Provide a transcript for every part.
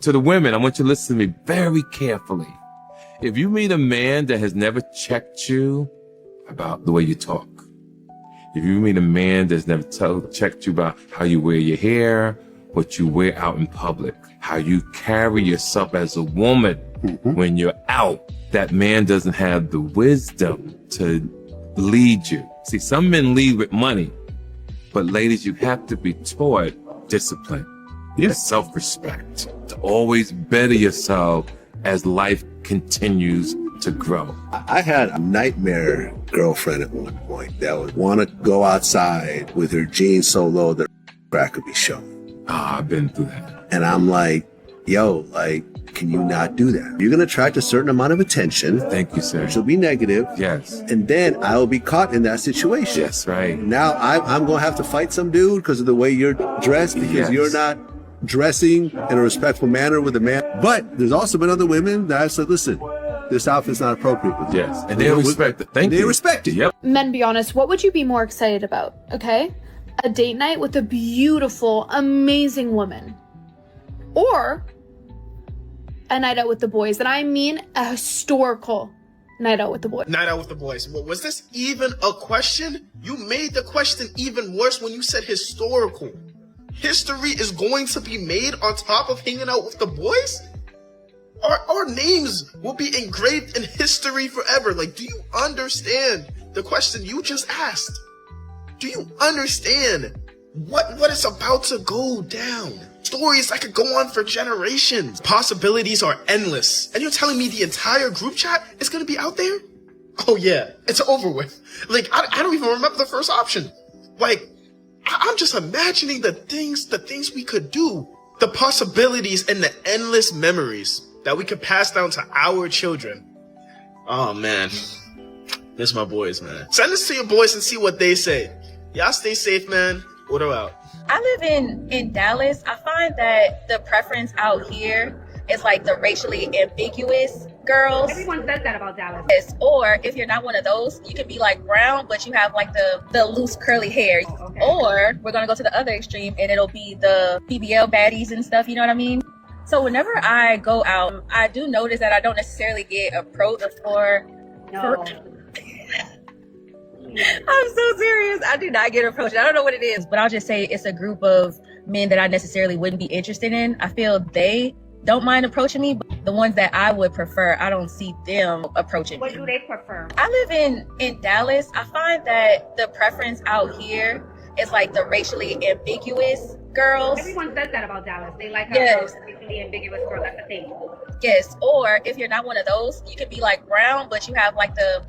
To the women, I want you to listen to me very carefully. If you meet a man that has never checked you about the way you talk, if you meet a man that's never checked you about how you wear your hair, what you wear out in public, how you carry yourself as a woman when you're out, that man doesn't have the wisdom to lead you. See, some men lead with money, but ladies, you have to be taught discipline, self-respect, to always better yourself as life continues to grow. I had a nightmare girlfriend at one point that would want to go outside with her jeans so low that her crack could be shown. I've been through that. And I'm like, yo, like, can you not do that? You're going to attract a certain amount of attention. Thank you, sir. Which will be negative. Yes. And then I'll be caught in that situation. Yes, right. Now I'm going to have to fight some dude because of the way you're dressed, because you're not dressing in a respectful manner with a man. But there's also been other women that I said, listen, this outfit's not appropriate with you. Yes. And they respect it. Thank you. They respect it. Yep. Men, be honest, what would you be more excited about? Okay? A date night with a beautiful, amazing woman. Or a night out with the boys. And I mean a historical night out with the boys. Night out with the boys. Was this even a question? You made the question even worse when you said historical. History is going to be made on top of hanging out with the boys? Our names will be engraved in history forever. Like, do you understand the question you just asked? Do you understand what is about to go down? Stories that could go on for generations. Possibilities are endless. And you're telling me the entire group chat is going to be out there? Oh yeah, it's over with. Like, I don't even remember the first option. Like, I'm just imagining the things we could do. The possibilities and the endless memories that we could pass down to our children. Oh man, this my boys, man. Send this to your boys and see what they say. Y'all stay safe, man. Order out. I live in Dallas. I find that the preference out here is like the racially ambiguous girls. Everyone says that about Dallas. Yes, or if you're not one of those, you can be like brown, but you have like the loose curly hair. Okay. Or we're gonna go to the other extreme and it'll be the BBL baddies and stuff, you know what I mean? So whenever I go out, I do notice that I don't necessarily get approached for I'm so serious. I do not get approached. I don't know what it is, but I'll just say it's a group of men that I necessarily wouldn't be interested in. I feel they don't mind approaching me, but the ones that I would prefer, I don't see them approaching me. What do they prefer? I live in Dallas. I find that the preference out here is like the racially ambiguous girls. Everyone says that about Dallas. They like Yes. racially ambiguous girls. That's the thing. Yes, or if you're not one of those, you can be like brown, but you have like the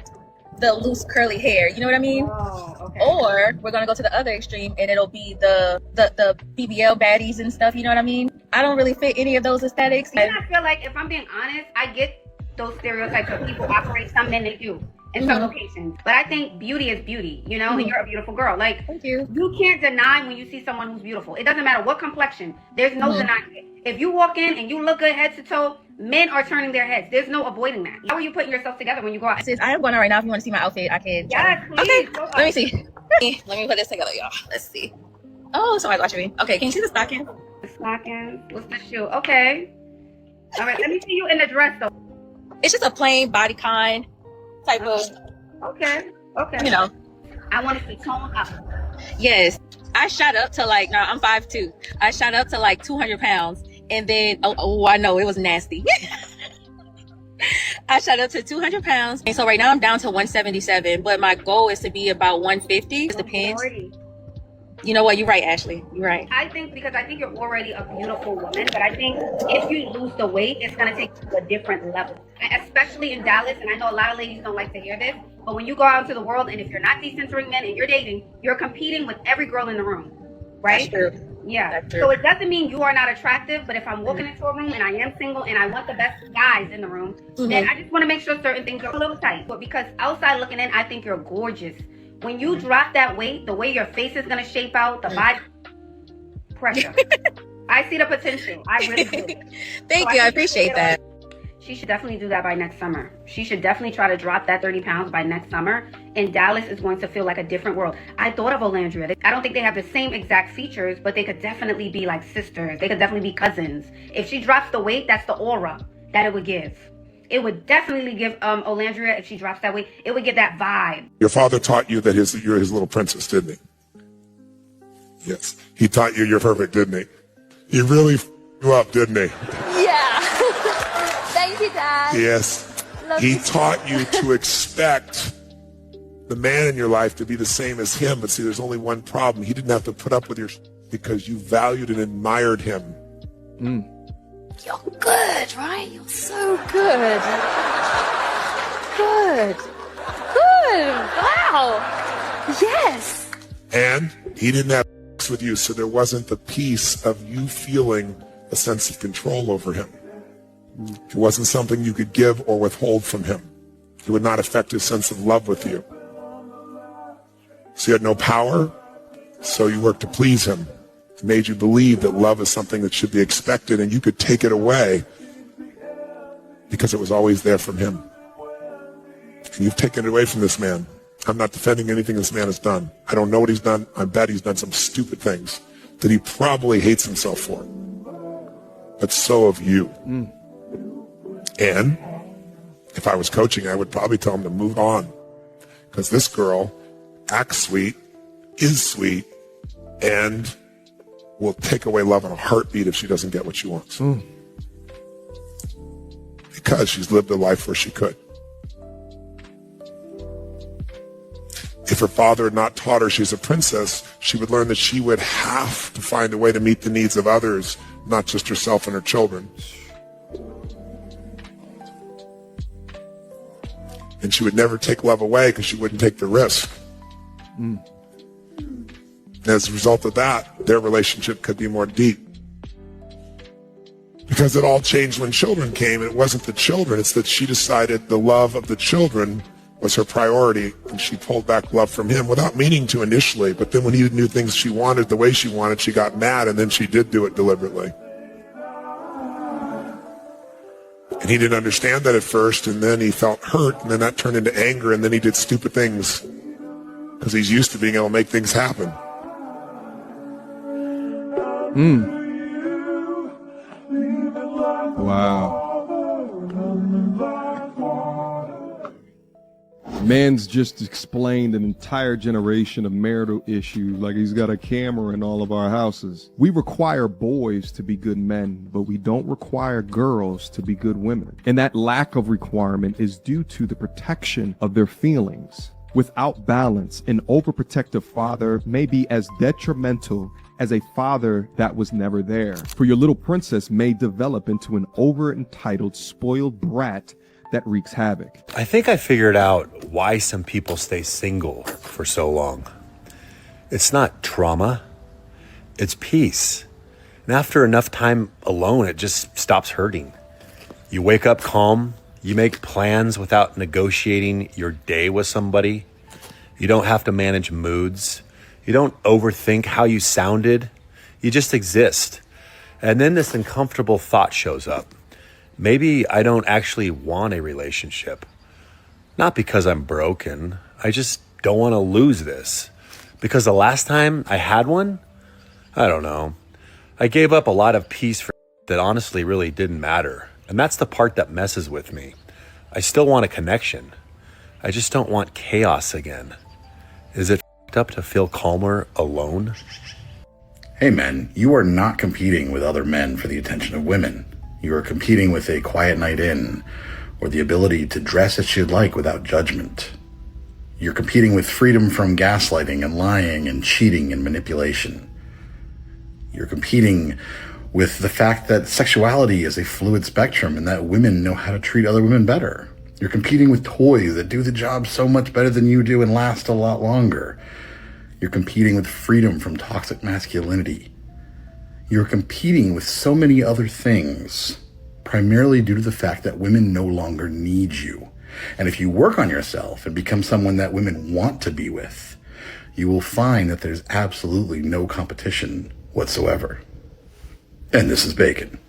loose curly hair, you know what I mean? Oh, okay. Or we're gonna go to the other extreme and it'll be the BBL baddies and stuff, you know what I mean? I don't really fit any of those aesthetics. And I feel like, if I'm being honest, I get those stereotypes of people operate. Some men, they do in some locations. But I think beauty is beauty, you know, and you're a beautiful girl. Like, Thank you. You can't deny when you see someone who's beautiful. It doesn't matter what complexion. There's no denying it. If you walk in and you look good head to toe, men are turning their heads. There's no avoiding that. How are you putting yourself together when you go out? Sis, I am going out right now. If you want to see my outfit, I can. Yes, please. Okay, Go let me out. see. Let me put this together, y'all. Let's see. Oh, somebody's watching me. Okay, can you see the stocking? The stockings. What's the shoe? Okay. All right, let me see you in the dress, though. It's just a plain bodycon type of, Okay. Okay. you know. I want to see tone up. Yes. I shot up to like, no, I'm 5'2". I shot up to like 200 pounds. And then, I know, it was nasty. I shot up to 200 pounds. And so right now I'm down to 177. But my goal is to be about 150. It depends. You know what? You're right, Ashley. You're right. I think you're already a beautiful woman, but I think if you lose the weight, it's going to take you to a different level. Especially in Dallas, and I know a lot of ladies don't like to hear this, but when you go out into the world, and if you're not decentering men and you're dating, you're competing with every girl in the room, right? That's true. Yeah. That's true. So it doesn't mean you are not attractive, but if I'm walking into a room and I am single and I want the best guys in the room, then I just want to make sure certain things are a little tight. But because outside looking in, I think you're gorgeous. When you drop that weight, the way your face is going to shape out, the body pressure. I see the potential. I really do. Thank you. I appreciate that. She should definitely do that by next summer. She should definitely try to drop that 30 pounds by next summer. And Dallas is going to feel like a different world. I thought of Olandria. I don't think they have the same exact features, but they could definitely be like sisters. They could definitely be cousins. If she drops the weight, that's the aura that it would give. It would definitely give Olandria, if she drops that weight, it would give that vibe. Your father taught you that you're his little princess, didn't he? Yes. He taught you you're perfect, didn't he? He really you up, didn't he? Yeah. Thank you, Dad. Yes. He taught you to expect the man in your life to be the same as him. But see, there's only one problem. He didn't have to put up with your because you valued and admired him. You're good, right? You're so good. Good. Good. Wow. Yes. And he didn't have sex with you, so there wasn't the piece of you feeling a sense of control over him. It wasn't something you could give or withhold from him. It would not affect his sense of love with you. So you had no power, so you worked to please him. It made you believe that love is something that should be expected and you could take it away because it was always there from him. And you've taken it away from this man. I'm not defending anything this man has done. I don't know what he's done. I bet he's done some stupid things that he probably hates himself for. But so have you. And if I was coaching, I would probably tell him to move on. Because this girl acts sweet, is sweet, and will take away love in a heartbeat if she doesn't get what she wants. Because she's lived a life where she could. If her father had not taught her she's a princess, she would learn that she would have to find a way to meet the needs of others, not just herself and her children. And she would never take love away because she wouldn't take the risk. And as a result of that, their relationship could be more deep. Because it all changed when children came. It wasn't the children, it's that she decided the love of the children was her priority, and she pulled back love from him without meaning to initially. But then when he knew things she wanted the way she wanted, she got mad, and then she did do it deliberately. And he didn't understand that at first, and then he felt hurt, and then that turned into anger, and then he did stupid things because he's used to being able to make things happen. Wow. Man's just explained an entire generation of marital issue like he's got a camera in all of our houses. We require boys to be good men, but we don't require girls to be good women. And that lack of requirement is due to the protection of their feelings. Without balance, an overprotective father may be as detrimental as a father that was never there. For your little princess may develop into an over-entitled, spoiled brat that wreaks havoc. I think I figured out why some people stay single for so long. It's not trauma, it's peace. And after enough time alone, it just stops hurting. You wake up calm, you make plans without negotiating your day with somebody. You don't have to manage moods. You don't overthink how you sounded. You just exist. And then this uncomfortable thought shows up. Maybe I don't actually want a relationship. Not because I'm broken. I just don't want to lose this. Because the last time I had one, I don't know. I gave up a lot of peace for that honestly really didn't matter. And that's the part that messes with me. I still want a connection. I just don't want chaos again. Is it up to feel calmer alone? Hey men, you are not competing with other men for the attention of women. You are competing with a quiet night in, or the ability to dress as you'd like without judgment. You're competing with freedom from gaslighting and lying and cheating and manipulation. You're competing with the fact that sexuality is a fluid spectrum and that women know how to treat other women better. You're competing with toys that do the job so much better than you do and last a lot longer. You're competing with freedom from toxic masculinity. You're competing with so many other things, primarily due to the fact that women no longer need you. And if you work on yourself and become someone that women want to be with, you will find that there's absolutely no competition whatsoever. And this is Bacon.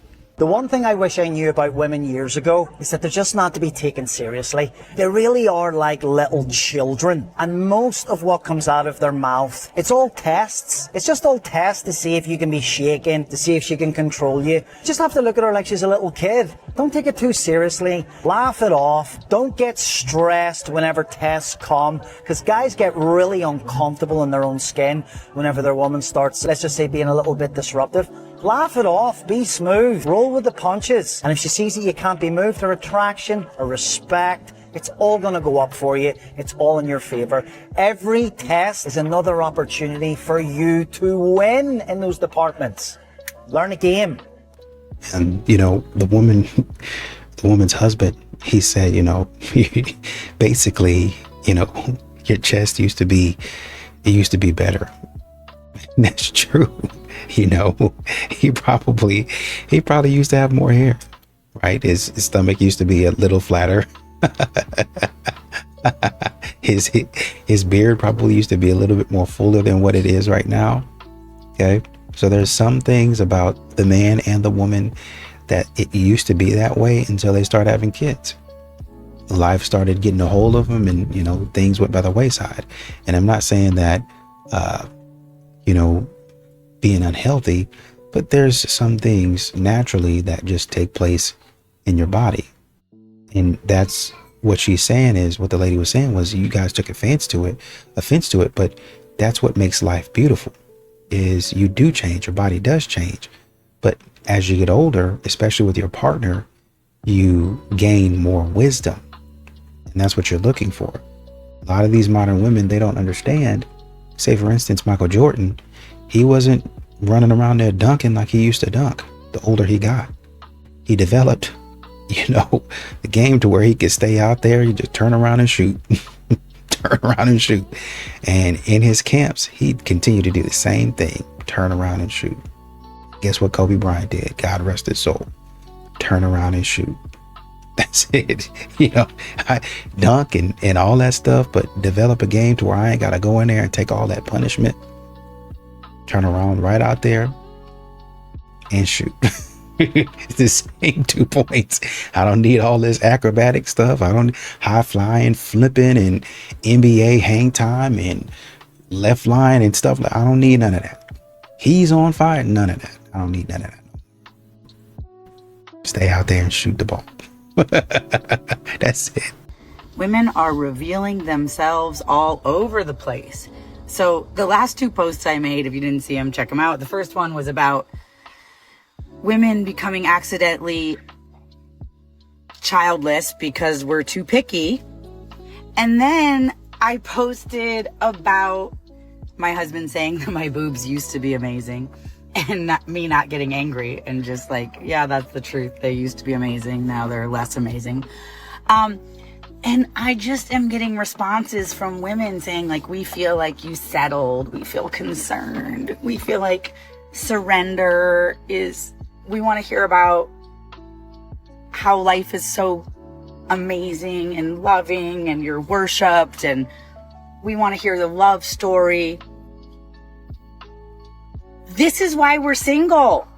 The one thing I wish I knew about women years ago is that they're just not to be taken seriously. They really are like little children. And most of what comes out of their mouth, it's all tests. It's just all tests to see if you can be shaken, to see if she can control you. Just have to look at her like she's a little kid. Don't take it too seriously. Laugh it off. Don't get stressed whenever tests come, because guys get really uncomfortable in their own skin whenever their woman starts, let's just say, being a little bit disruptive. Laugh it off, be smooth, roll with the punches. And if she sees that you can't be moved, her attraction, her respect, it's all going to go up for you. It's all in your favor. Every test is another opportunity for you to win in those departments. Learn a game. And, you know, the woman's husband, he said, you know, basically, you know, your chest used to be better. And that's true. You know, he probably used to have more hair, right? His stomach used to be a little flatter. His beard probably used to be a little bit more fuller than what it is right now. Okay. So there's some things about the man and the woman that it used to be that way until they start having kids. Life started getting a hold of them, and, you know, things went by the wayside. And I'm not saying that, you know, being unhealthy, but there's some things naturally that just take place in your body. And that's what she's saying, is what the lady was saying was, you guys took offense to it, but that's what makes life beautiful, is you do change, your body does change. But as you get older, especially with your partner, you gain more wisdom. And that's what you're looking for. A lot of these modern women, they don't understand. Say, for instance, Michael Jordan, he wasn't running around there dunking like he used to dunk. The older he got, he developed, you know, the game to where he could stay out there. He just turn around and shoot, turn around and shoot. And in his camps, he'd continue to do the same thing, turn around and shoot. Guess what Kobe Bryant did? God rest his soul. Turn around and shoot. That's it. You know, I dunk and all that stuff, but develop a game to where I ain't got to go in there and take all that punishment. Turn around right out there and shoot. It's the same 2 points. I don't need all this acrobatic stuff. I don't high flying, flipping, and NBA hang time and left line and stuff. I don't need none of that. He's on fire. None of that. I don't need none of that. Stay out there and shoot the ball. That's it. Women are revealing themselves all over the place. So the last 2 posts I made, if you didn't see them, check them out. The first one was about women becoming accidentally childless because we're too picky. And then I posted about my husband saying that my boobs used to be amazing, and me not getting angry and just like, yeah, that's the truth. They used to be amazing. Now they're less amazing. And I just am getting responses from women saying, like, we feel like you settled. We feel concerned. We feel like surrender is, we want to hear about how life is so amazing and loving and you're worshipped, and we want to hear the love story. This is why we're single.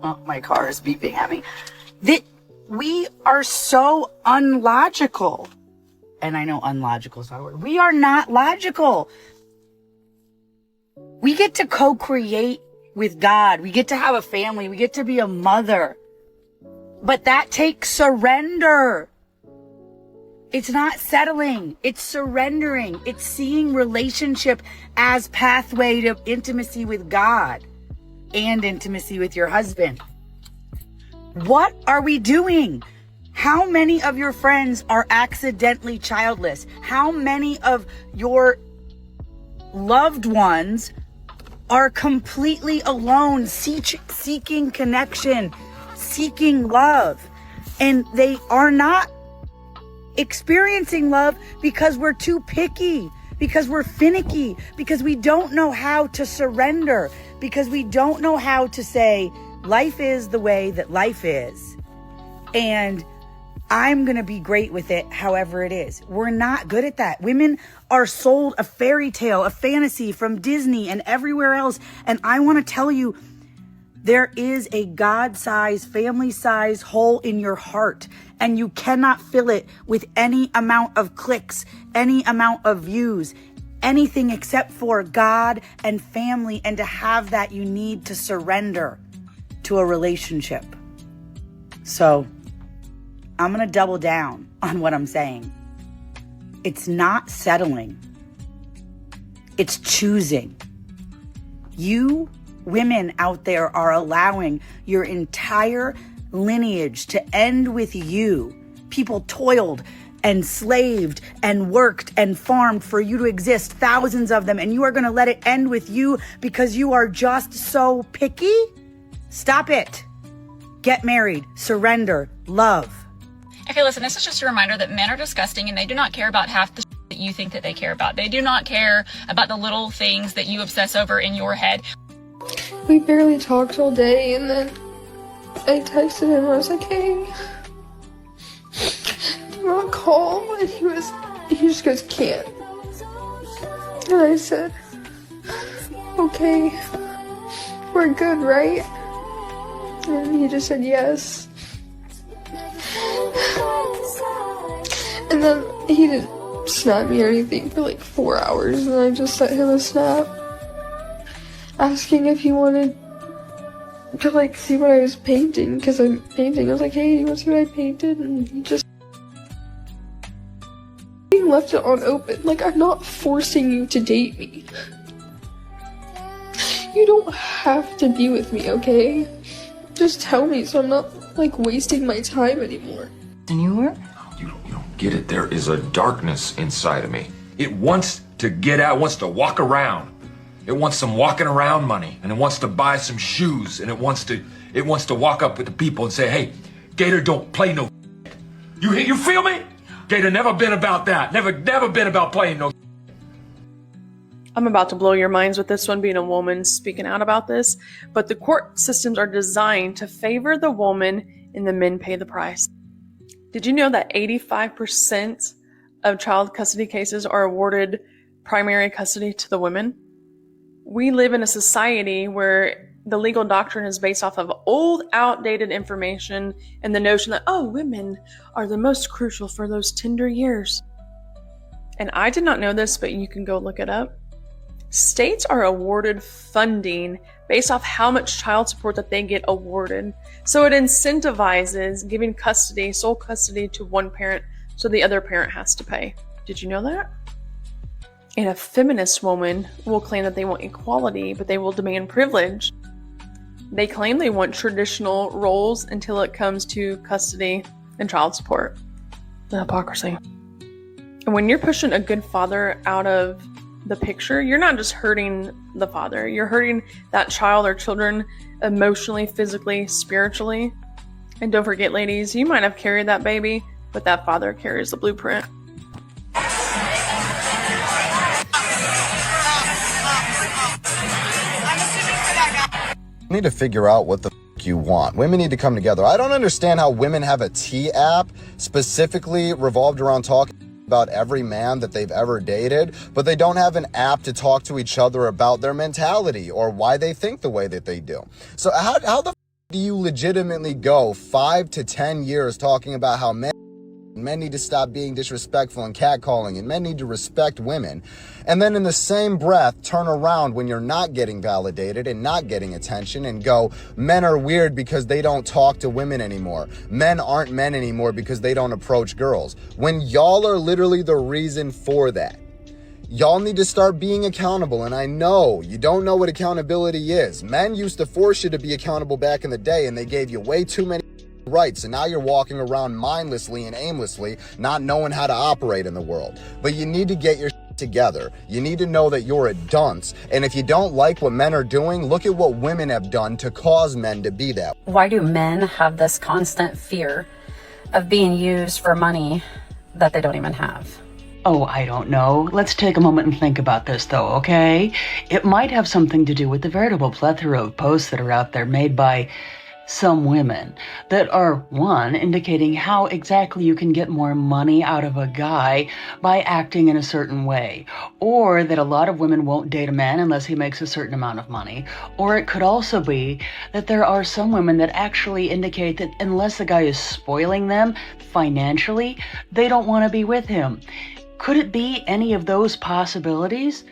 Oh, my car is beeping at me. We are so unlogical. And I know unlogical is not a word. We are not logical. We get to co-create with God. We get to have a family. We get to be a mother. But that takes surrender. It's not settling. It's surrendering. It's seeing relationship as pathway to intimacy with God and intimacy with your husband. What are we doing? How many of your friends are accidentally childless? How many of your loved ones are completely alone, seeking connection, seeking love, and they are not experiencing love because we're too picky, because we're finicky, because we don't know how to surrender, because we don't know how to say, life is the way that life is, and I'm going to be great with it however it is. We're not good at that. Women are sold a fairy tale, a fantasy from Disney and everywhere else. And I want to tell you, There is a God-sized, family-sized hole in your heart, and you cannot fill it with any amount of clicks, any amount of views, anything except for God and family. And to have that, you need to surrender to a relationship. So I'm going to double down on what I'm saying. It's not settling. It's choosing. You women out there are allowing your entire lineage to end with you. People toiled and slaved and worked and farmed for you to exist, thousands of them, and you are going to let it end with you because you are just so picky? Stop it. Get married, surrender, love. Okay, listen, this is just a reminder that men are disgusting and they do not care about half the that you think that they care about. They do not care about the little things that you obsess over in your head. We barely talked all day, and then I texted him. I was like, "Hey, do you want to call?" And he just goes, "Can't." And I said, "Okay, we're good, right?" And he just said yes. And then he didn't snap me or anything for like 4 hours, and I just sent him a snap asking if he wanted to like see what I was painting, because I'm painting. I was like, "Hey, you want to see what I painted?" And he just left it on open. Like, I'm not forcing you to date me. You don't have to be with me, okay? Just tell me so I'm not like wasting my time anymore. And you were? You don't get it. There is a darkness inside of me. It wants to get out, wants to walk around. It wants some walking around money, and it wants to buy some shoes, and it wants to walk up with the people and say, "Hey, Gator don't play no shit." You feel me? Gator never been about that. Never been about playing no shit. I'm about to blow your minds with this one, being a woman speaking out about this, but the court systems are designed to favor the woman and the men pay the price. Did you know that 85% of child custody cases are awarded primary custody to the women? We live in a society where the legal doctrine is based off of old, outdated information and the notion that, oh, women are the most crucial for those tender years. And I did not know this, but you can go look it up. States are awarded funding based off how much child support that they get awarded. So it incentivizes giving custody, sole custody to one parent, so the other parent has to pay. Did you know that? And a feminist woman will claim that they want equality, but they will demand privilege. They claim they want traditional roles until it comes to custody and child support. The hypocrisy. And when you're pushing a good father out of the picture, you're not just hurting the father, you're hurting that child or children emotionally, physically, spiritually. And don't forget, ladies, you might have carried that baby, but that father carries the blueprint. You need to figure out what the you want. Women need to come together. I don't understand how women have a tea app specifically revolved around talking about every man that they've ever dated, but they don't have an app to talk to each other about their mentality or why they think the way that they do. So how the do you legitimately go 5 to 10 years talking about how men need to stop being disrespectful and catcalling, and men need to respect women, and then in the same breath turn around when you're not getting validated and not getting attention and go, men are weird because they don't talk to women anymore. Men aren't men anymore because they don't approach girls. When y'all are literally the reason for that. Y'all need to start being accountable, and I know you don't know what accountability is. Men used to force you to be accountable back in the day, and they gave you way too many rights, and now you're walking around mindlessly and aimlessly, not knowing how to operate in the world. But you need to get your together. You need to know that you're a dunce, and if you don't like what men are doing, look at what women have done to cause men to be that. Why do men have this constant fear of being used for money that they don't even have? Oh, I don't know. Let's take a moment and think about this, though, okay? It might have something to do with the veritable plethora of posts that are out there made by some women that are, one, indicating how exactly you can get more money out of a guy by acting in a certain way, or that a lot of women won't date a man unless he makes a certain amount of money, or it could also be that there are some women that actually indicate that unless the guy is spoiling them financially, they don't want to be with him. Could it be any of those possibilities?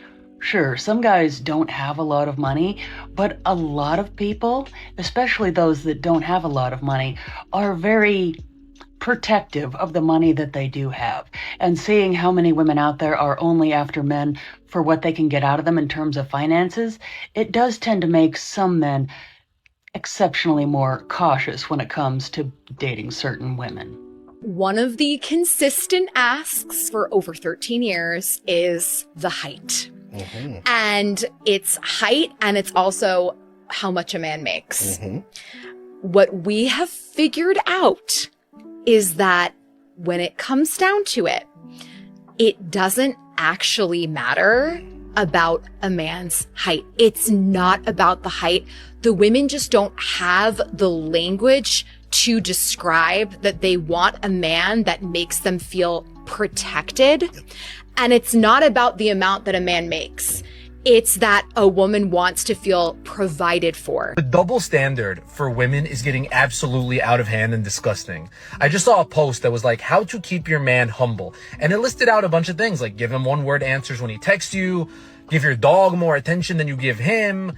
Sure, some guys don't have a lot of money, but a lot of people, especially those that don't have a lot of money, are very protective of the money that they do have. And seeing how many women out there are only after men for what they can get out of them in terms of finances, it does tend to make some men exceptionally more cautious when it comes to dating certain women. One of the consistent asks for over 13 years is the height. And it's height, and it's also how much a man makes. What we have figured out is that when it comes down to it, it doesn't actually matter about a man's height. It's not about the height. The women just don't have the language to describe that they want a man that makes them feel protected. And it's not about the amount that a man makes. It's that a woman wants to feel provided for. The double standard for women is getting absolutely out of hand and disgusting. I just saw a post that was like, how to keep your man humble. And it listed out a bunch of things like give him one-word answers when he texts you, give your dog more attention than you give him,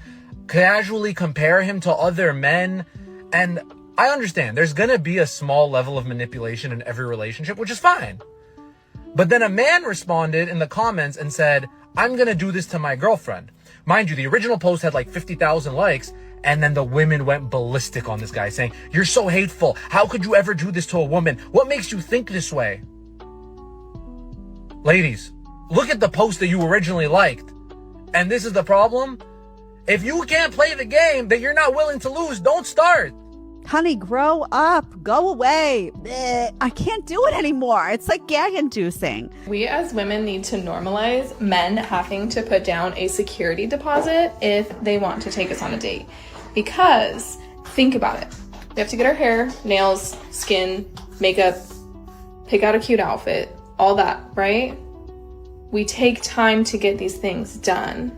casually compare him to other men. And I understand there's gonna be a small level of manipulation in every relationship, which is fine. But then a man responded in the comments and said, I'm going to do this to my girlfriend. Mind you, the original post had like 50,000 likes. And then the women went ballistic on this guy saying, you're so hateful. How could you ever do this to a woman? What makes you think this way? Ladies, look at the post that you originally liked. And this is the problem. If you can't play the game that you're not willing to lose, don't start. Honey, grow up. Go away. Bleh. I can't do it anymore. It's like gag inducing. We as women need to normalize men having to put down a security deposit if they want to take us on a date. Because think about it. We have to get our hair, nails, skin, makeup, pick out a cute outfit, all that, right? We take time to get these things done.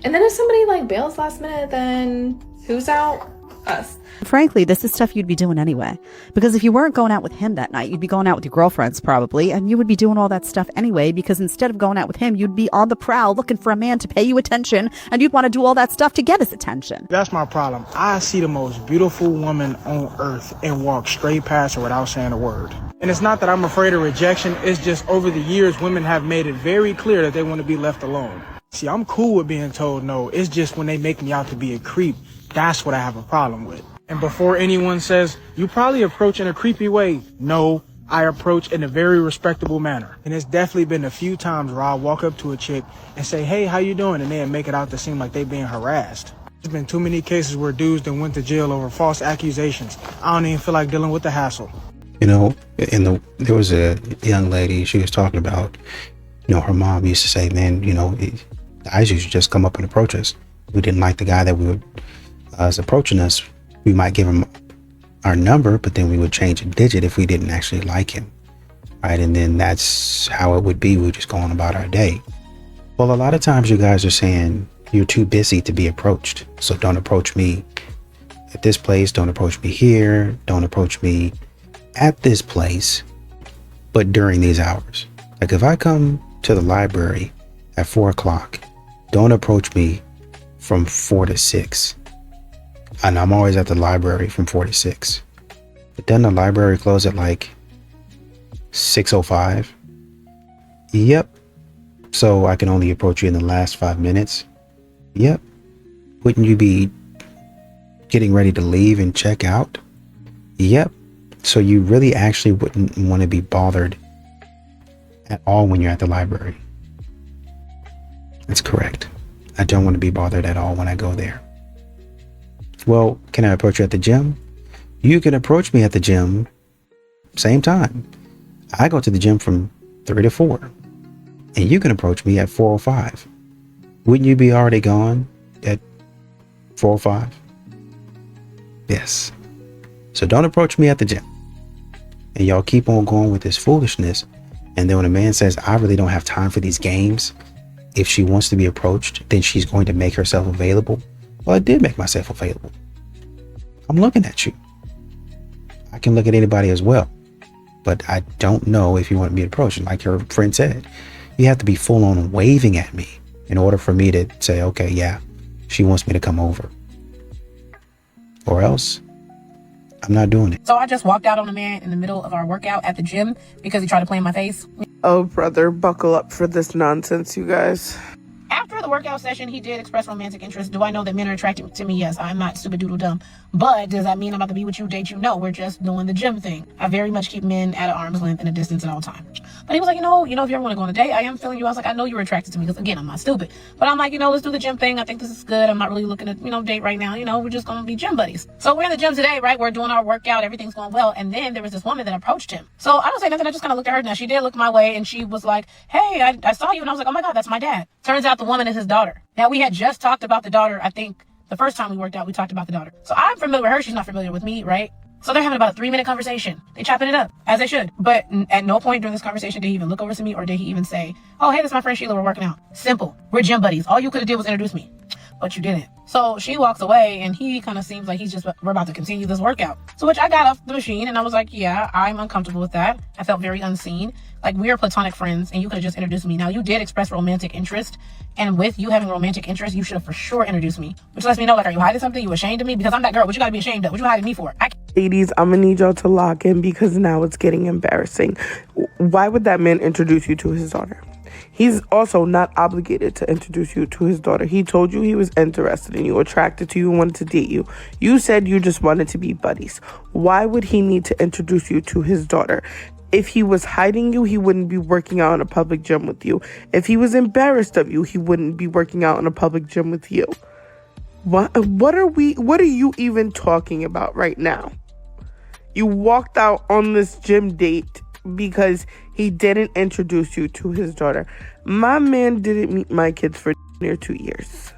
And then if somebody like bails last minute, then who's out? Us. Frankly, this is stuff you'd be doing anyway. Because if you weren't going out with him that night, you'd be going out with your girlfriends probably, and you would be doing all that stuff anyway, because instead of going out with him, you'd be on the prowl looking for a man to pay you attention, and you'd want to do all that stuff to get his attention. That's my problem. I see the most beautiful woman on earth and walk straight past her without saying a word. And it's not that I'm afraid of rejection, it's just over the years, women have made it very clear that they want to be left alone. See, I'm cool with being told no, it's just when they make me out to be a creep, that's what I have a problem with. And before anyone says, you probably approach in a creepy way, no, I approach in a very respectable manner. And it's definitely been a few times where I'll walk up to a chick and say, hey, how you doing? And then make it out to seem like they being harassed. There's been too many cases where dudes that went to jail over false accusations. I don't even feel like dealing with the hassle. You know, there was a young lady, she was talking about, you know, her mom used to say, man, you know, guys used to just come up and approach us. We didn't like the guy that was approaching us. We might give him our number, but then we would change a digit if we didn't actually like him, right? And then that's how it would be. We would just go on about our day. Well, a lot of times you guys are saying you're too busy to be approached. So don't approach me at this place. Don't approach me here. Don't approach me at this place, but during these hours. Like if I come to the library at 4 o'clock, don't approach me from 4 to 6. And I'm always at the library from 4 to 6. But then the library closes at like 6:05. Yep. So I can only approach you in the last 5 minutes. Yep. Wouldn't you be getting ready to leave and check out? Yep. So you really actually wouldn't want to be bothered at all when you're at the library. That's correct. I don't want to be bothered at all when I go there. Well, can I approach you at the gym? You can approach me at the gym same time. I go to the gym from 3 to 4. And you can approach me at 4:05. Wouldn't you be already gone at 4:05? Yes. So don't approach me at the gym. And y'all keep on going with this foolishness. And then when a man says, I really don't have time for these games, if she wants to be approached, then she's going to make herself available. Well, I did make myself available. I'm looking at you. I can look at anybody as well. But I don't know if you want to be approached. And like her friend said, you have to be full on waving at me in order for me to say, okay, yeah, she wants me to come over. Or else, I'm not doing it. So I just walked out on a man in the middle of our workout at the gym because he tried to play in my face. Oh, brother, buckle up for this nonsense, you guys. After the workout session, he did express romantic interest. Do I know that men are attracted to me? Yes, I'm not stupid doodle dumb. But does that mean I'm about to be with you, date you? No, we're just doing the gym thing. I very much keep men at an arm's length and a distance at all times. But he was like, you know, if you ever want to go on a date, I am feeling you. I was like, I know you're attracted to me because, again, I'm not stupid. But I'm like, let's do the gym thing. I think this is good. I'm not really looking to, date right now. We're just going to be gym buddies. So we're in the gym today, right? We're doing our workout. Everything's going well. And then there was this woman that approached him. So I don't say nothing. I just kind of looked at her. Now, she did look my way and she was like, hey, I saw you. And I was like, oh my God, that's my dad. Turns out the woman is his daughter. Now, we had just talked about the daughter. I think the first time we worked out, we talked about the daughter. So I'm familiar with her. She's not familiar with me, right? So they're having about a 3-minute conversation. They chopping it up, as they should. But at no point during this conversation did he even look over to me or did he even say, oh, hey, this is my friend Sheila. We're working out. Simple. We're gym buddies. All you could have did was introduce me. But you didn't. So she walks away and he kind of seems like we're about to continue this workout. So which I got off the machine and I was like, yeah, I'm uncomfortable with that. I felt very unseen. Like, we are platonic friends and you could have just introduced me. Now, you did express romantic interest. And with you having romantic interest, you should have for sure introduced me. Which lets me know, like, are you hiding something? You ashamed of me? Because I'm that girl. What you gotta be ashamed of? What you hiding me for? Ladies, I'm gonna need y'all to lock in because now it's getting embarrassing. Why would that man introduce you to his daughter? He's also not obligated to introduce you to his daughter. He told you he was interested in you, attracted to you, and wanted to date you. You said you just wanted to be buddies. Why would he need to introduce you to his daughter? If he was hiding you, he wouldn't be working out in a public gym with you. If he was embarrassed of you, he wouldn't be working out in a public gym with you. What are you even talking about right now? You walked out on this gym date because he didn't introduce you to his daughter. My man didn't meet my kids for near 2 years.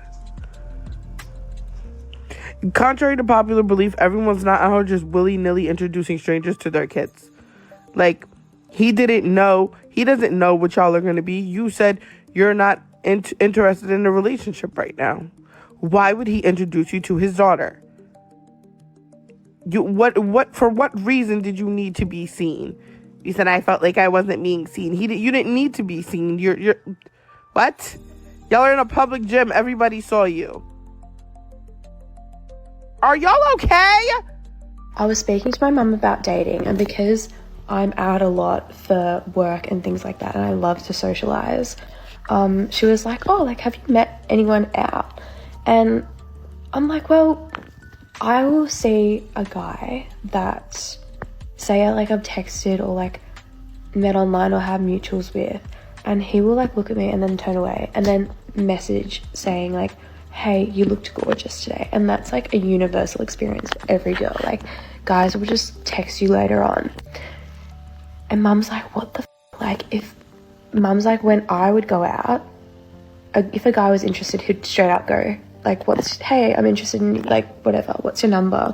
Contrary to popular belief, everyone's not out here just willy-nilly introducing strangers to their kids. Like, he doesn't know what y'all are going to be. You said you're not interested in a relationship right now. Why would he introduce you to his daughter? For what reason did you need to be seen? You said I felt like I wasn't being seen. You didn't need to be seen. You're what? Y'all are in a public gym. Everybody saw you. Are y'all okay? I was speaking to my mum about dating, and because I'm out a lot for work and things like that, and I love to socialize, she was like, oh, like, have you met anyone out? And I'm like, well, I will see a guy that, say, I've texted or like met online or have mutuals with, and he will like look at me and then turn away and then message saying like, hey, you looked gorgeous today. And that's like a universal experience for every girl. Like, guys will just text you later on. And mum's like, what the f-? Like, mum's like, when I would go out, if a guy was interested, he'd straight up go like, hey, I'm interested in, like, whatever, what's your number?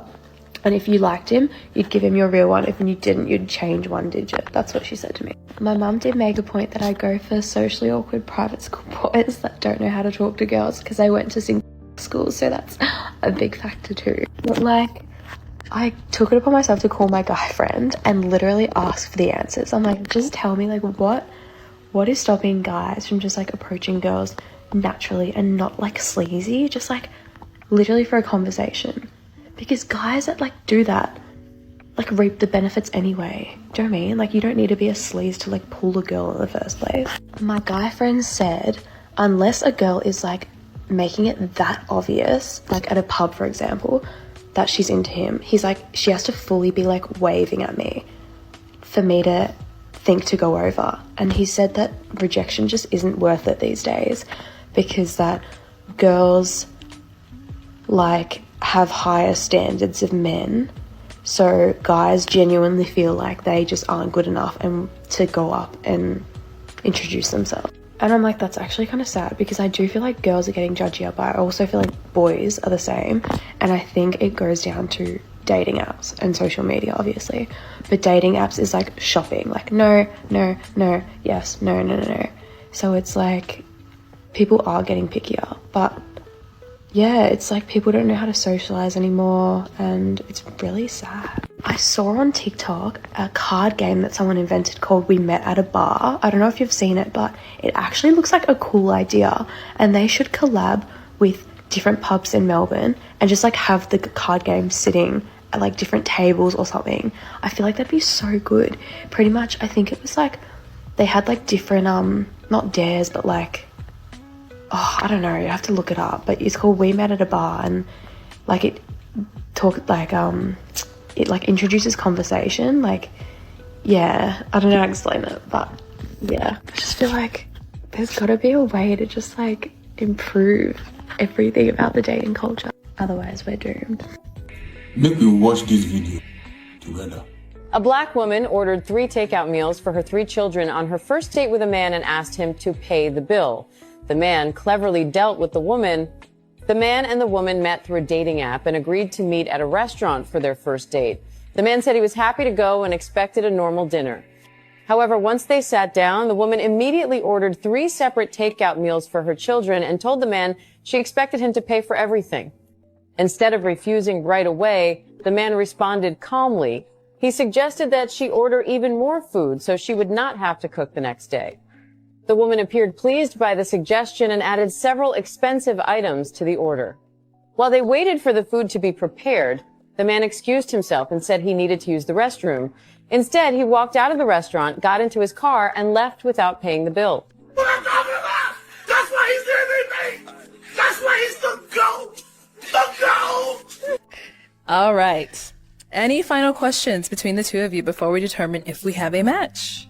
And if you liked him, you'd give him your real one. If you didn't, you'd change one digit. That's what she said to me. My mum did make a point that I go for socially awkward private school boys that don't know how to talk to girls because I went to single schools, so that's a big factor too. But like, I took it upon myself to call my guy friend and literally ask for the answers. I'm like, just tell me, like, what is stopping guys from just like approaching girls naturally and not like sleazy, just like literally for a conversation? Because guys that like do that like reap the benefits anyway. Do you know what I mean? Like, you don't need to be a sleaze to like pull a girl in the first place. My guy friend said unless a girl is like making it that obvious, like at a pub for example, that she's into him, he's like, she has to fully be like waving at me for me to think to go over. And he said that rejection just isn't worth it these days because that girls like have higher standards of men, so guys genuinely feel like they just aren't good enough and to go up and introduce themselves. And I'm like, that's actually kind of sad because I do feel like girls are getting judgier, but I also feel like boys are the same. And I think it goes down to dating apps and social media, obviously. But dating apps is like shopping, like no, no, no, yes, no, no, no, no. So it's like people are getting pickier, but yeah, it's like people don't know how to socialize anymore, and it's really sad. I saw on TikTok a card game that someone invented called We Met at a Bar. I don't know if you've seen it, but it actually looks like a cool idea, and they should collab with different pubs in Melbourne and just like have the card game sitting at like different tables or something. I feel like that'd be so good. Pretty much, I think it was like they had like different not dares, but like, oh, I don't know, you have to look it up, but it's called We Met at a Bar, and like it introduces conversation, like, yeah, I don't know how to explain it, but yeah, I just feel like there's gotta be a way to just like improve everything about the dating culture, otherwise we're doomed. Make we watch this video together. A black woman ordered 3 takeout meals for her 3 children on her first date with a man and asked him to pay the bill. The man cleverly dealt with the woman. The man and the woman met through a dating app and agreed to meet at a restaurant for their first date. The man said he was happy to go and expected a normal dinner. However, once they sat down, the woman immediately ordered 3 separate takeout meals for her children and told the man she expected him to pay for everything. Instead of refusing right away, the man responded calmly. He suggested that she order even more food so she would not have to cook the next day. The woman appeared pleased by the suggestion and added several expensive items to the order. While they waited for the food to be prepared, the man excused himself and said he needed to use the restroom. Instead, he walked out of the restaurant, got into his car, and left without paying the bill. What I'm talking about! That's why he's doing everything! That's why he's the GOAT! The GOAT! All right. Any final questions between the two of you before we determine if we have a match?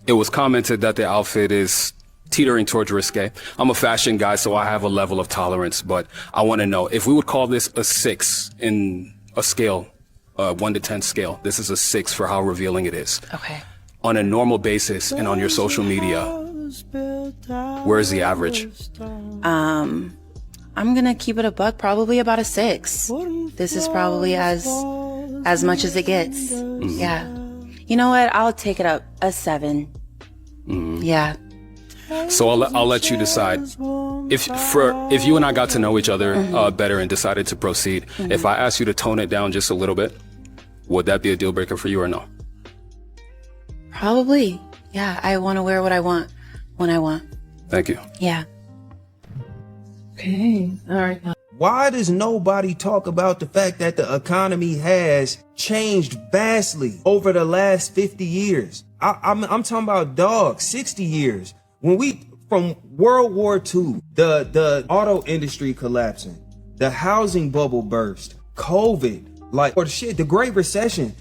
It was commented that the outfit is teetering towards risque. I'm a fashion guy, so I have a level of tolerance, but I want to know if we would call this a 6 in a scale, 1 to 10 scale. This is a 6 for how revealing it is. Okay. On a normal basis and on your social media, where is the average? I'm gonna keep it a buck, probably about a 6. This is probably as much as it gets. Mm-hmm. Yeah. You know what? I'll take it up a 7. Mm-hmm. Yeah. So I'll let you decide. If you and I got to know each other better and decided to proceed, if I asked you to tone it down just a little bit, would that be a deal breaker for you or no? Probably. Yeah. I want to wear what I want when I want. Thank you. Yeah. Okay. All right. Why does nobody talk about the fact that the economy has changed vastly over the last 50 years? I'm talking about 60 years. From World War II, the auto industry collapsing, the housing bubble burst, COVID, the Great Recession,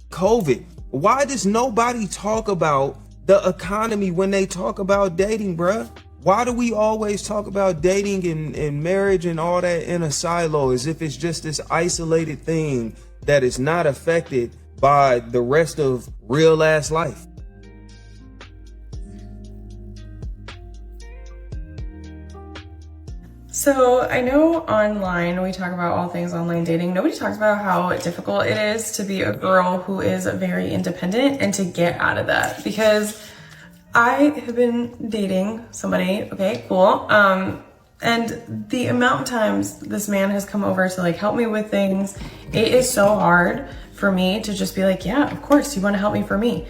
COVID. Why does nobody talk about the economy when they talk about dating, bruh? Why do we always talk about dating and marriage and all that in a silo as if it's just this isolated thing that is not affected by the rest of real ass life? So I know online we talk about all things online dating. Nobody talks about how difficult it is to be a girl who is very independent and to get out of that, because I have been dating somebody, okay, cool. And the amount of times this man has come over to help me with things, it is so hard for me to just be like, yeah, of course you want to help me for me,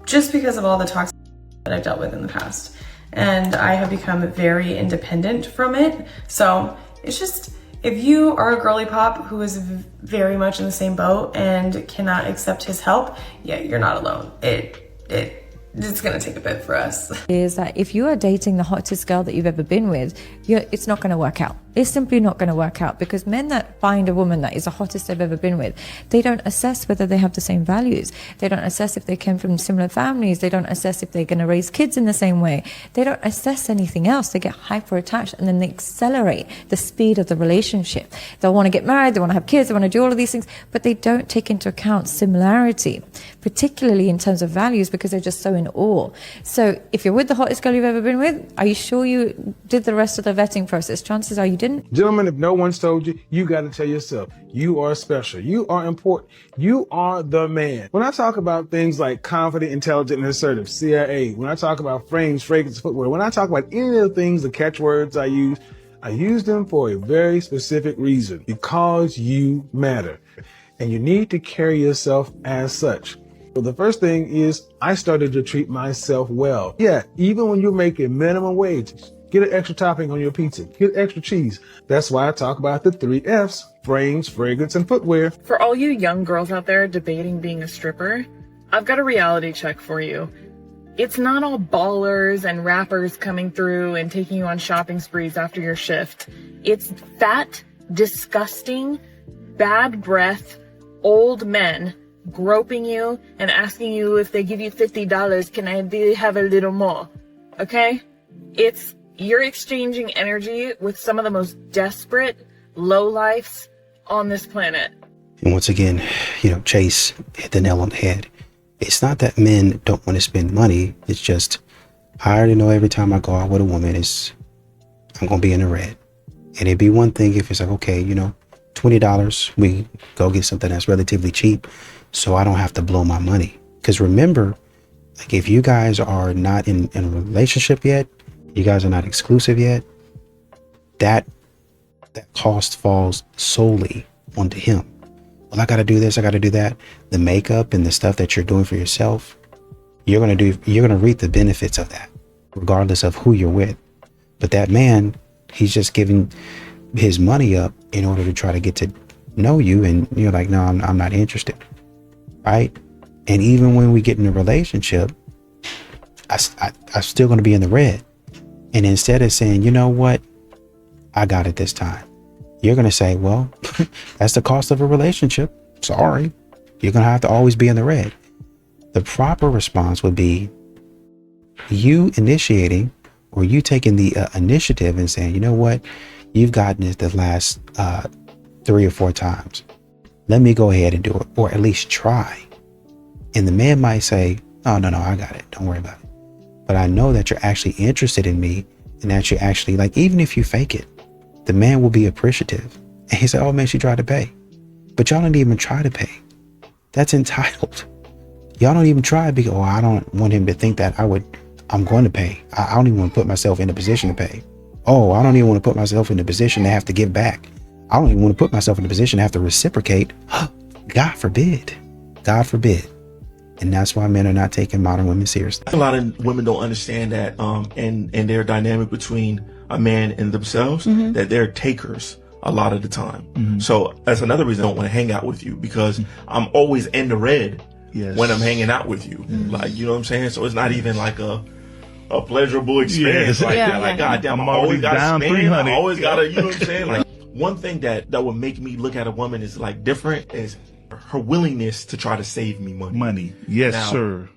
just because of all the toxic that I've dealt with in the past. And I have become very independent from it. So it's just, if you are a girly pop who is very much in the same boat and cannot accept his help, yeah, you're not alone. It's gonna take a bit for us. Is that if you are dating the hottest girl that you've ever been with, it's not going to work out. It's simply not going to work out, because men that find a woman that is the hottest they've ever been with, they don't assess whether they have the same values. They don't assess if they came from similar families. They don't assess if they're going to raise kids in the same way. They don't assess anything else. They get hyper attached, and then they accelerate the speed of the relationship. They'll want to get married, they want to have kids, they want to do all of these things, but they don't take into account similarity, particularly in terms of values, because they're just so in awe. So if you're with the hottest girl you've ever been with, are you sure you did the rest of the vetting process? Chances are you did. didn't. Gentlemen, if no one's told you, you got to tell yourself, you are special. You are important. You are the man. When I talk about things like confident, intelligent, and assertive, CIA, when I talk about frames, fragrance, footwear, when I talk about any of the things, the catchwords I use them for a very specific reason, because you matter. And you need to carry yourself as such. So the first thing is I started to treat myself well. Yeah, even when you're making minimum wage, get an extra topping on your pizza, get extra cheese. That's why I talk about the 3 F's, frames, fragrance, and footwear. For all you young girls out there debating being a stripper, I've got a reality check for you. It's not all ballers and rappers coming through and taking you on shopping sprees after your shift. It's fat, disgusting, bad breath, old men groping you and asking you if they give you $50, can I have a little more? Okay? You're exchanging energy with some of the most desperate lowlifes on this planet. And once again, Chase hit the nail on the head. It's not that men don't want to spend money. It's just, I already know every time I go out with a woman, I'm going to be in the red. And it'd be one thing if it's like, okay, $20, we go get something that's relatively cheap so I don't have to blow my money. Because remember, like if you guys are not in a relationship yet, you guys are not exclusive yet, that cost falls solely onto him. Well, I got to do this, I got to do that. The makeup and the stuff that you're doing for yourself, you're going to reap the benefits of that, regardless of who you're with. But that man, he's just giving his money up in order to try to get to know you, and you're like, no, I'm not interested, right? And even when we get in a relationship, I'm still going to be in the red. And instead of saying, you know what, I got it this time, you're going to say, well, that's the cost of a relationship. Sorry, you're going to have to always be in the red. The proper response would be you initiating, or you taking the initiative and saying, you know what, you've gotten it the last 3 or 4 times. Let me go ahead and do it, or at least try. And the man might say, oh, no, I got it. Don't worry about it. But I know that you're actually interested in me, and that you're actually, like, even if you fake it, the man will be appreciative. And he said, oh man, she tried to pay. But y'all don't even try to pay. That's entitled. Y'all don't even try because, oh, I don't want him to think that I'm going to pay. I don't even want to put myself in a position to pay. Oh, I don't even want to put myself in a position to have to give back. I don't even want to put myself in a position to have to reciprocate. God forbid. God forbid. And that's why men are not taking modern women seriously. A lot of women don't understand that, and their dynamic between a man and themselves, that they're takers a lot of the time. So that's another reason I don't want to hang out with you, because I'm always in the red when I'm hanging out with you. Like, you know what I'm saying? So it's not even like a pleasurable experience like that. Like, goddamn, I always got to spend. I always got to, you know what I'm saying? Like, one thing that would make me look at a woman is like different is her willingness to try to save me money. Yes, now, sir.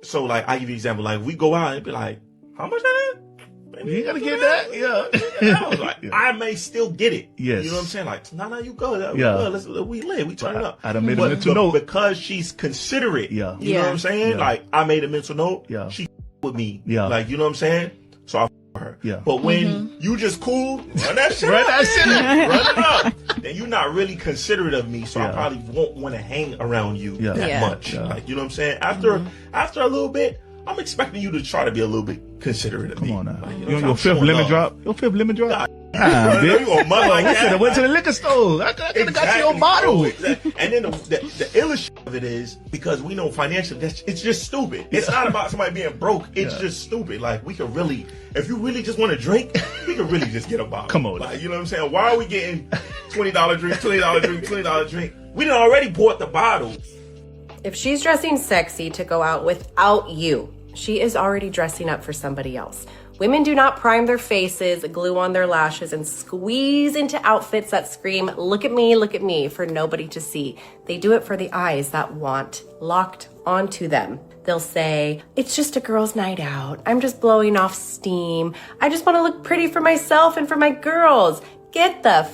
So like, I give you an example. Like, we go out and be like, how much that is? You ain't gotta get that. Yeah. I was like, I may still get it. Yes. You know what I'm saying? Like, no, you go. We live. We turn it up. I done made a mental note. Because she's considerate. Yeah. You know what I'm saying? Yeah. Like, I made a mental note. Yeah. She with me. Yeah. Like, you know what I'm saying? So I her. Yeah. But when you just cool, run that shit up. Run it up. Then you're not really considerate of me, so I probably won't want to hang around you that much. Like, you know what I'm saying? After a little bit, I'm expecting you to try to be a little bit considerate of me. Come on now. Like, you know, your fifth lemon drop? Your fifth lemon drop? You on mud like that. I went to the liquor store. I could have got you a bottle. Exactly. And then the illest of it is, because we know financially, it's just stupid. It's not about somebody being broke. It's just stupid. Like, we could really, if you really just want to drink, we could really just get a bottle. Come on. Like, you know what I'm saying? Why are we getting $20 drink, $20 drink, $20 drink? We done already bought the bottle. If she's dressing sexy to go out without you, she is already dressing up for somebody else. Women do not prime their faces, glue on their lashes, and squeeze into outfits that scream, look at me, for nobody to see. They do it for the eyes that want locked onto them. They'll say, it's just a girl's night out. I'm just blowing off steam. I just want to look pretty for myself and for my girls. Get the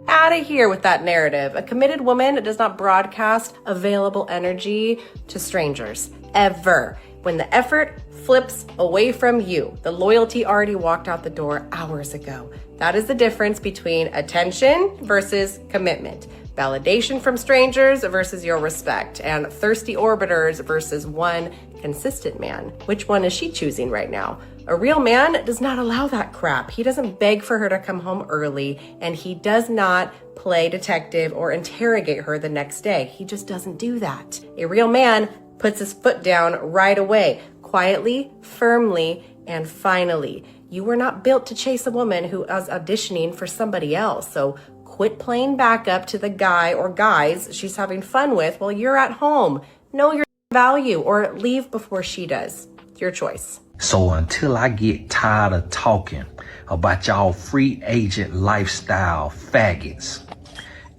out of here with that narrative. A committed woman does not broadcast available energy to strangers, ever. When the effort flips away from you, the loyalty already walked out the door hours ago. That is the difference between attention versus commitment, validation from strangers versus your respect, and thirsty orbiters versus one consistent man. Which one is she choosing right now? A real man does not allow that crap. He doesn't beg for her to come home early, and he does not play detective or interrogate her the next day. He just doesn't do that. A real man puts his foot down right away, quietly, firmly, and finally. You were not built to chase a woman who is auditioning for somebody else, so quit playing backup to the guy or guys she's having fun with while you're at home. Know your value or leave before she does. It's your choice. So until I get tired of talking about y'all free agent lifestyle faggots,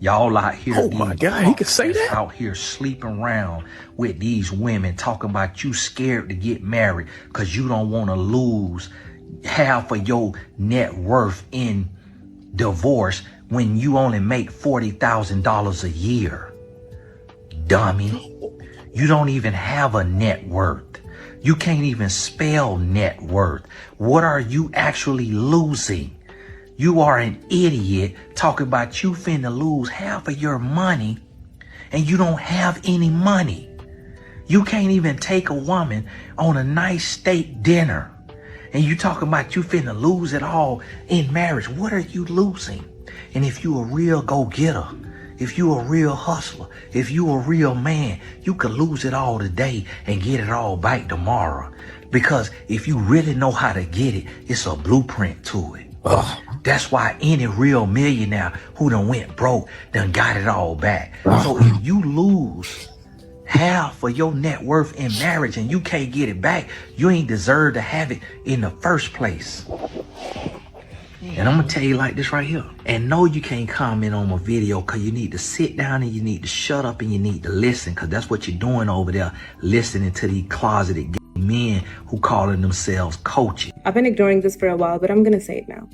y'all out here, oh my God, he could say that? Out here sleeping around with these women talking about you scared to get married because you don't want to lose half of your net worth in divorce when you only make $40,000 a year. Dummy. You don't even have a net worth. You can't even spell net worth. What are you actually losing? You are an idiot talking about you finna lose half of your money and you don't have any money. You can't even take a woman on a nice steak dinner and you talking about you finna lose it all in marriage. What are you losing? And if you a real go-getter, if you a real hustler, if you a real man, you could lose it all today and get it all back tomorrow. Because if you really know how to get it, it's a blueprint to it. That's why any real millionaire who done went broke done got it all back. So if you lose half of your net worth in marriage and you can't get it back, you ain't deserve to have it in the first place. And I'm gonna tell you like this right here. And no, you can't comment on my video because you need to sit down and you need to shut up and you need to listen, because that's what you're doing over there, listening to these closeted gay men who calling themselves coaches. I've been ignoring this for a while, but I'm gonna say it now.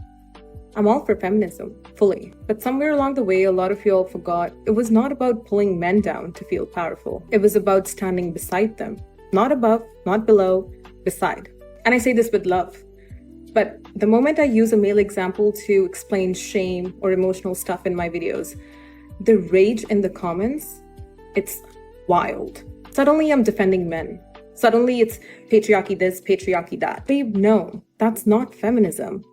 I'm all for feminism, fully. But somewhere along the way, a lot of you all forgot it was not about pulling men down to feel powerful. It was about standing beside them. Not above, not below, beside. And I say this with love. But the moment I use a male example to explain shame or emotional stuff in my videos, the rage in the comments, it's wild. Suddenly I'm defending men. Suddenly it's patriarchy this, patriarchy that. Babe, no, that's not feminism.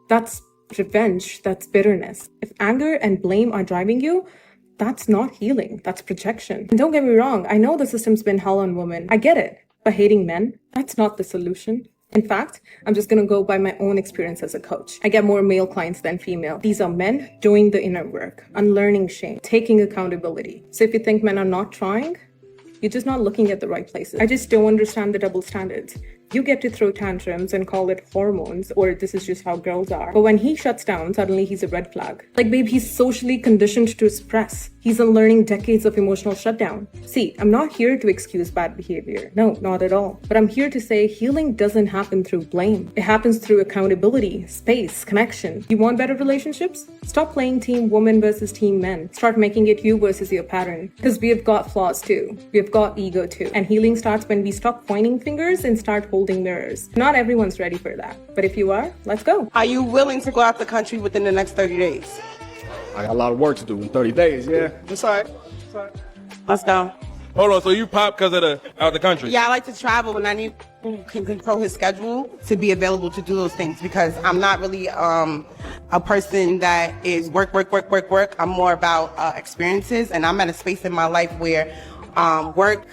That's revenge, that's bitterness. If anger and blame are driving you, that's not healing, that's projection. And don't get me wrong, I know the system's been hell on women. I get it. But hating men, that's not the solution. In fact, I'm just gonna go by my own experience as a coach. I get more male clients than female. These are men doing the inner work, unlearning shame, taking accountability. So if you think men are not trying, you're just not looking at the right places. I just don't understand the double standards. You get to throw tantrums and call it hormones, or this is just how girls are. But when he shuts down, suddenly he's a red flag. Like, babe, he's socially conditioned to suppress. He's unlearning decades of emotional shutdown. See, I'm not here to excuse bad behavior. No, not at all. But I'm here to say healing doesn't happen through blame. It happens through accountability, space, connection. You want better relationships? Stop playing team woman versus team men. Start making it you versus your pattern. Because we have got flaws too. We have got ego too. And healing starts when we stop pointing fingers and start holding mirrors. Not everyone's ready for that. But if you are, let's go. Are you willing to go out the country within the next 30 days? I got a lot of work to do in 30 days, yeah. It's all right. It's all right. Let's go. Hold on, so you pop because of out the country? Yeah, I like to travel and I need who can control his schedule to be available to do those things, because I'm not really a person that is work. I'm more about experiences, and I'm at a space in my life where work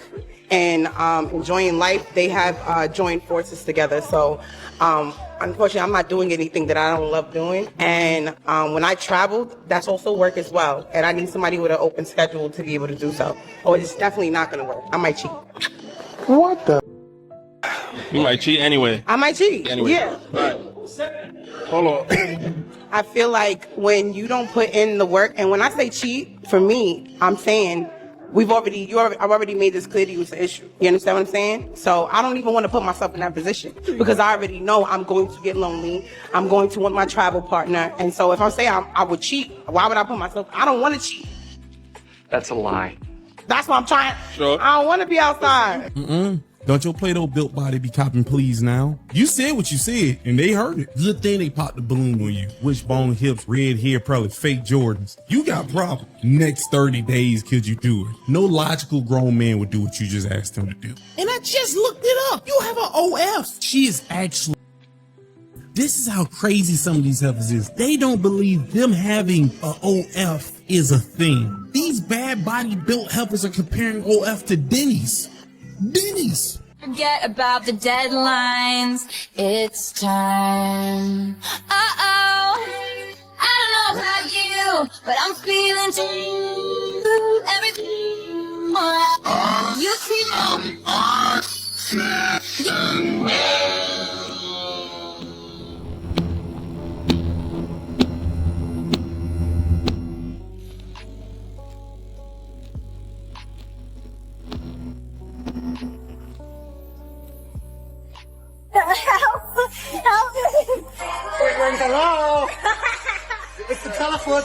and enjoying life, they have joined forces together. So unfortunately, I'm not doing anything that I don't love doing. And when I traveled, that's also work as well. And I need somebody with an open schedule to be able to do so. Or it's definitely not going to work. I might cheat. What the? You might cheat anyway. I might cheat. Anyway. Yeah. Right. Hold on. I feel like when you don't put in the work, and when I say cheat, for me, I'm saying I've already made this clear to you, it's an issue. You understand what I'm saying? So I don't even want to put myself in that position, because I already know I'm going to get lonely. I'm going to want my travel partner. And so if I say I would cheat, why would I put myself? I don't want to cheat. That's a lie. That's what I'm trying. Sure. I don't want to be outside. Don't your Play-Doh built body be copping please now? You said what you said, and they heard it. Good thing they popped the balloon on you. Wishbone hips, red hair, probably fake Jordans. You got problems. Next 30 days, could you do it? No logical grown man would do what you just asked him to do. And I just looked it up. You have an OF. She is actually... This is how crazy some of these heifers is. They don't believe them having a OF is a thing. These bad body built heifers are comparing OF to Denny's. Denny's. Forget about the deadlines. It's time. Uh-oh. I don't know about you, but I'm feeling too everything. You Help me! Hello? It's the telephone.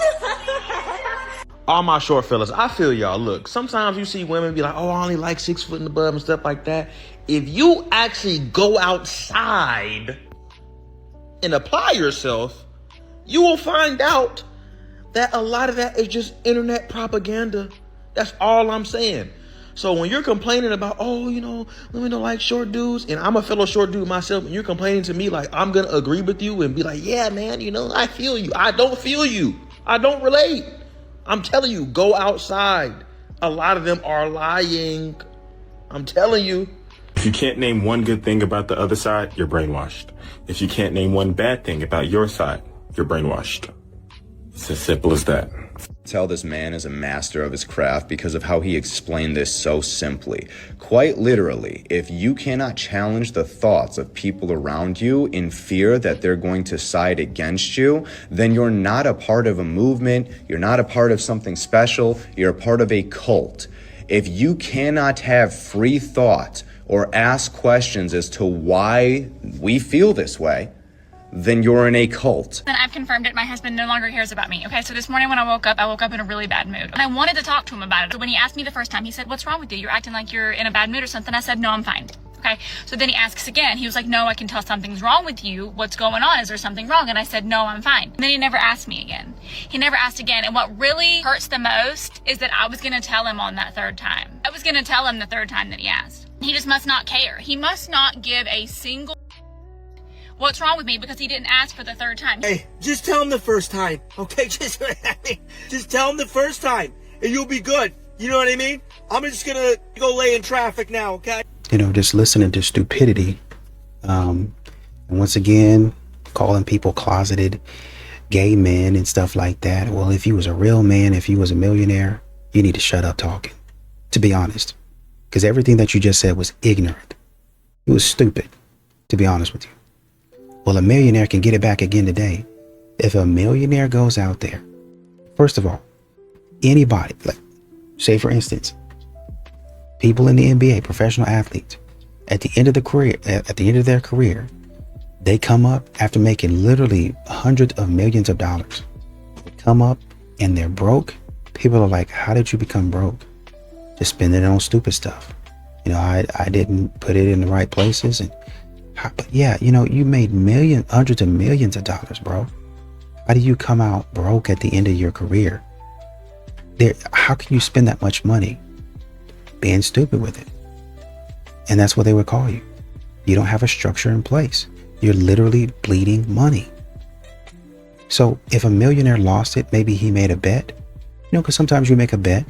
All my short fellas, I feel y'all. Look, sometimes you see women be like, oh, I only like 6 foot and above and stuff like that. If you actually go outside and apply yourself, you will find out that a lot of that is just internet propaganda. That's all I'm saying. So when you're complaining about, oh, you know, women don't like short dudes, and I'm a fellow short dude myself, and you're complaining to me like I'm going to agree with you and be like, yeah, man, you know, I feel you. I don't feel you. I don't relate. I'm telling you, go outside. A lot of them are lying. I'm telling you. If you can't name one good thing about the other side, you're brainwashed. If you can't name one bad thing about your side, you're brainwashed. It's as simple as that. Tell this man is a master of his craft because of how he explained this so simply. Quite literally, if you cannot challenge the thoughts of people around you in fear that they're going to side against you, then you're not a part of a movement, you're not a part of something special, you're a part of a cult. If you cannot have free thought or ask questions as to why we feel this way, then you're in a cult. Then I've confirmed it. My husband no longer cares about me. Okay, so this morning when I woke up in a really bad mood. And I wanted to talk to him about it. So when he asked me the first time, he said, what's wrong with you? You're acting like you're in a bad mood or something. I said, no, I'm fine. Okay, so then he asks again. He was like, no, I can tell something's wrong with you. What's going on? Is there something wrong? And I said, no, I'm fine. And then he never asked me again. He never asked again. And what really hurts the most is that I was going to tell him on that third time. I was going to tell him the third time that he asked. He just must not care. He must not give a single what's wrong with me because he didn't ask for the third time. Hey, just tell him the first time, okay? Just tell him the first time, and you'll be good. You know what I mean? I'm just gonna go lay in traffic now, okay? You know, just listening to stupidity. And once again, calling people closeted gay men and stuff like that. Well, if he was a real man, if he was a millionaire, you need to shut up talking, to be honest. Because everything that you just said was ignorant. It was stupid, to be honest with you. Well, a millionaire can get it back again today. If a millionaire goes out there, first of all, anybody, like, say for instance, people in the NBA, professional athletes, at the end of their career, they come up after making literally hundreds of millions of dollars. They come up and they're broke. People are like, how did you become broke? Just spending it on stupid stuff. You know, I didn't put it in the right places. But yeah, you know, you made hundreds of millions of dollars, bro. How do you come out broke at the end of your career? How can you spend that much money being stupid with it? And that's what they would call you. You don't have a structure in place. You're literally bleeding money. So if a millionaire lost it, maybe he made a bet. You know, because sometimes you make a bet,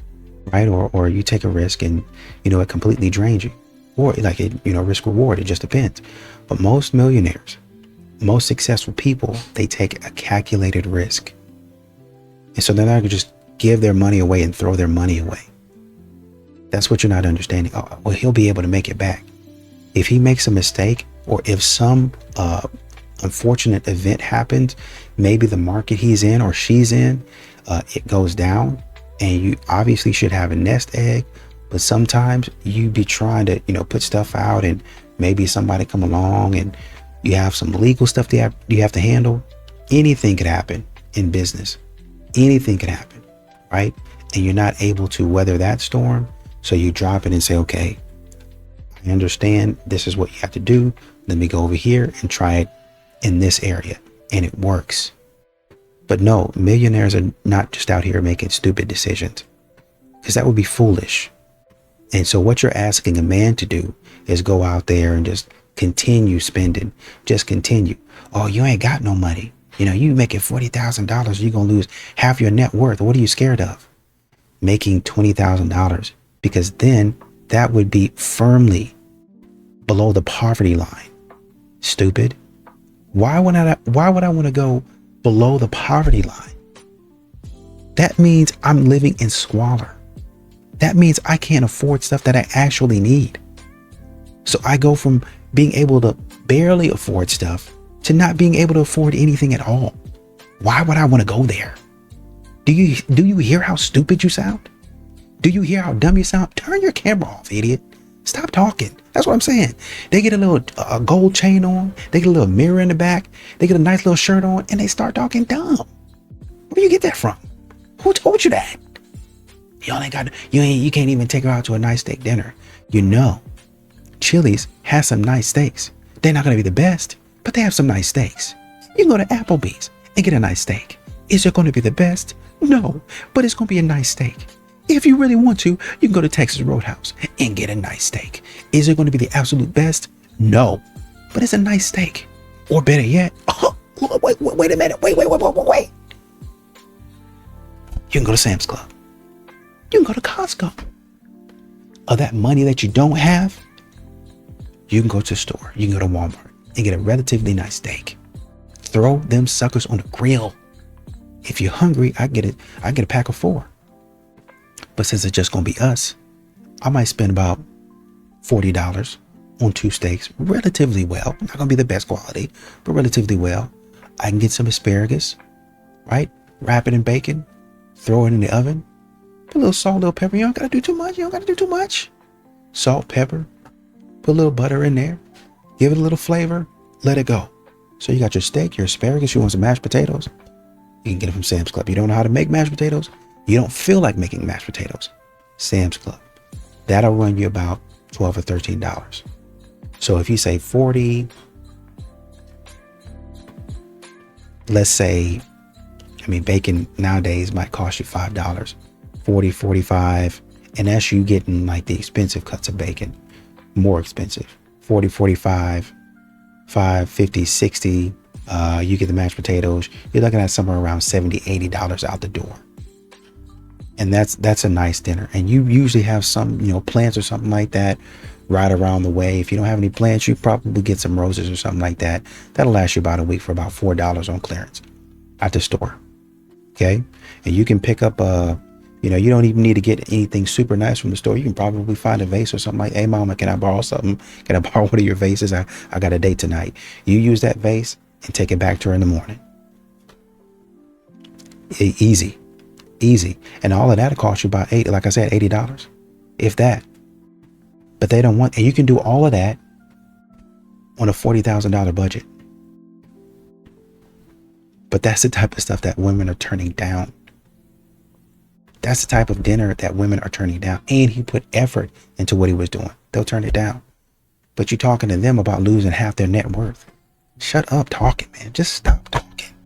right? Or you take a risk and, you know, it completely drains you. Or like, risk reward, it just depends. But most millionaires, most successful people, they take a calculated risk. And so they're not going to just give their money away and throw their money away. That's what you're not understanding. Oh, well, he'll be able to make it back. If he makes a mistake, or if some unfortunate event happens, maybe the market he's in or she's in, it goes down, and you obviously should have a nest egg. But sometimes you be trying to, put stuff out, and maybe somebody come along and you have some legal stuff you have to handle. Anything could happen in business. Anything could happen, right? And you're not able to weather that storm. So you drop it and say, okay, I understand this is what you have to do. Let me go over here and try it in this area. And it works. But no, millionaires are not just out here making stupid decisions, because that would be foolish. And so what you're asking a man to do is go out there and just continue spending. Just continue. Oh, you ain't got no money. You know, you making $40,000, you're going to lose half your net worth. What are you scared of? Making $20,000, because then that would be firmly below the poverty line. Stupid. Why would I want to go below the poverty line? That means I'm living in squalor. That means I can't afford stuff that I actually need. So I go from being able to barely afford stuff to not being able to afford anything at all. Why would I want to go there? Do you hear how stupid you sound? Do you hear how dumb you sound? Turn your camera off, idiot. Stop talking. That's what I'm saying. They get a little gold chain on. They get a little mirror in the back. They get a nice little shirt on, and they start talking dumb. Where do you get that from? Who told you that? Y'all ain't got. You can't even take her out to a nice steak dinner. You know, Chili's has some nice steaks. They're not gonna be the best, but they have some nice steaks. You can go to Applebee's and get a nice steak. Is it going to be the best? No, but it's going to be a nice steak. If you really want to, you can go to Texas Roadhouse and get a nice steak. Is it going to be the absolute best? No, but it's a nice steak. Or better yet, wait a minute. Wait. You can go to Sam's Club. You can go to Costco. Of that money that you don't have, you can go to the store. You can go to Walmart and get a relatively nice steak. Throw them suckers on the grill. If you're hungry, I get a pack of 4. But since it's just gonna be us, I might spend about $40 on 2 steaks, relatively well. Not gonna be the best quality, but relatively well. I can get some asparagus, right? Wrap it in bacon, throw it in the oven, put a little salt, a little pepper. You don't gotta do too much. Salt, pepper, put a little butter in there, give it a little flavor, let it go. So you got your steak, your asparagus, you want some mashed potatoes, you can get it from Sam's Club. You don't know how to make mashed potatoes? You don't feel like making mashed potatoes? Sam's Club. That'll run you about $12 or $13. So if you say 40, let's say, bacon nowadays might cost you $5, 40, 45, and that's you getting like the expensive cuts of bacon, more expensive, 40, 45, 5, 50, 60, you get the mashed potatoes, you're looking at somewhere around $70, $80 out the door. And that's a nice dinner. And you usually have some, plants or something like that right around the way. If you don't have any plants, you probably get some roses or something like that. That'll last you about a week for about $4 on clearance at the store. Okay. And you can pick up, you don't even need to get anything super nice from the store. You can probably find a vase or something like, hey mama, can I borrow something? Can I borrow one of your vases? I got a date tonight. You use that vase and take it back to her in the morning. Easy. And all of that will cost you about $80, if that. But they don't want, and you can do all of that on a $40,000 budget. But that's the type of stuff that women are turning down. That's the type of dinner that women are turning down. And he put effort into what he was doing. They'll turn it down. But you're talking to them about losing half their net worth. Shut up talking, man. Just stop